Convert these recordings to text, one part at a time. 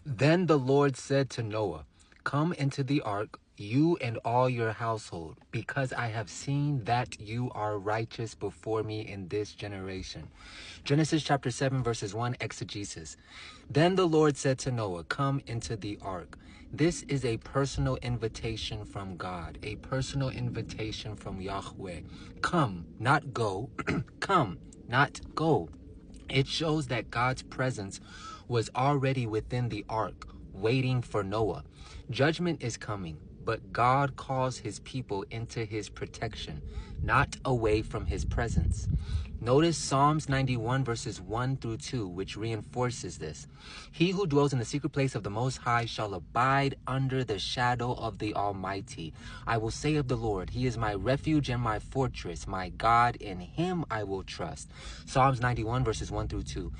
Then the Lord said to Noah, "Come into the ark, you and all your household, because I have seen that you are righteous before me in this generation." Genesis chapter 7, verses 1, Exegesis. Then the Lord said to Noah, "Come into the ark." This is a personal invitation from God, a personal invitation from Yahweh. Come, not go. Come, not go. It shows that God's presence was already within the ark, waiting for Noah. Judgment is coming, but God calls his people into his protection, not away from his presence. Notice Psalms 91 verses 1 through 2, which reinforces this. He who dwells in the secret place of the Most High shall abide under the shadow of the Almighty. I will say of the Lord, he is my refuge and my fortress, my God, in him I will trust. Psalms 91 verses 1 through 2.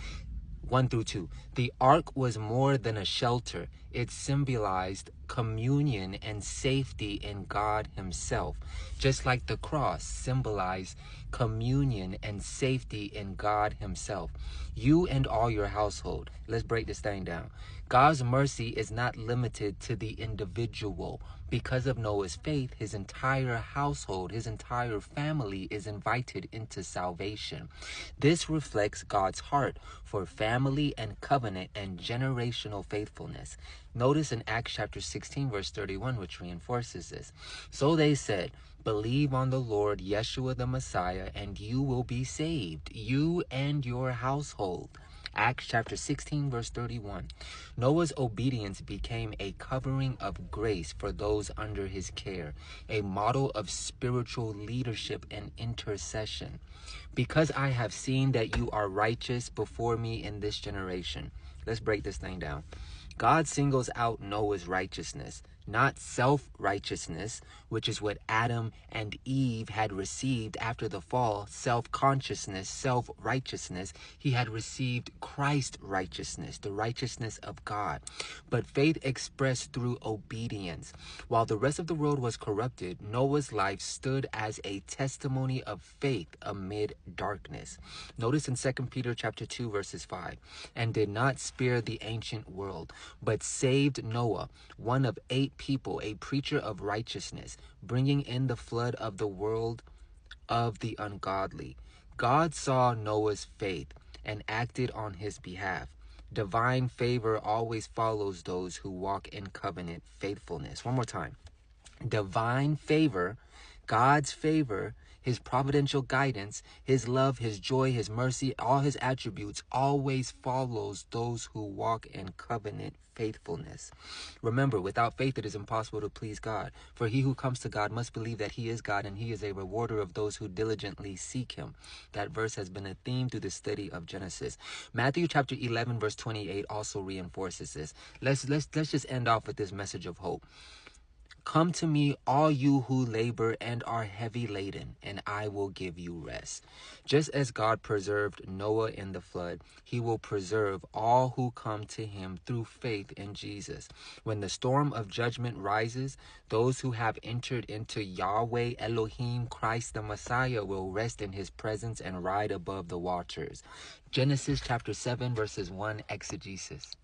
1 through 2. The ark was more than a shelter. It symbolized communion and safety in God himself, just like the cross symbolized communion and safety in God himself. You and all your household. Let's break this thing down. God's mercy is not limited to the individual. Because of Noah's faith, his entire household, his entire family is invited into salvation. This reflects God's heart for family and covenant and generational faithfulness. Notice in Acts chapter 16, verse 31, which reinforces this. So they said, "Believe on the Lord Yeshua the Messiah, and you will be saved, you and your household." Acts chapter 16, verse 31. Noah's obedience became a covering of grace for those under his care, a model of spiritual leadership and intercession. Because I have seen that you are righteous before me in this generation. Let's break this thing down. God singles out Noah's righteousness, not self-righteousness, which is what Adam and Eve had received after the fall, self-consciousness, self-righteousness. He had received Christ's righteousness, the righteousness of God, but faith expressed through obedience. While the rest of the world was corrupted, Noah's life stood as a testimony of faith amid darkness. Notice in 2 Peter chapter 2, verses 5, "And did not spare the ancient world, but saved Noah, one of 8 people, a preacher of righteousness, bringing in the flood of the world of the ungodly." God saw Noah's faith and acted on his behalf. Divine favor always follows those who walk in covenant faithfulness. One more time. Divine favor, God's favor, his providential guidance, his love, his joy, his mercy, all his attributes always follows those who walk in covenant faithfulness. Remember, without faith it is impossible to please God. For he who comes to God must believe that he is God, and he is a rewarder of those who diligently seek him. That verse has been a theme through the study of Genesis. Matthew chapter 11 verse 28 also reinforces this. Let's just end off with this message of hope. "Come to me, all you who labor and are heavy laden, and I will give you rest." Just as God preserved Noah in the flood, he will preserve all who come to him through faith in Jesus. When the storm of judgment rises, those who have entered into Yahweh Elohim, Christ the Messiah, will rest in his presence and ride above the waters. Genesis chapter 7, verses 1, Exegesis.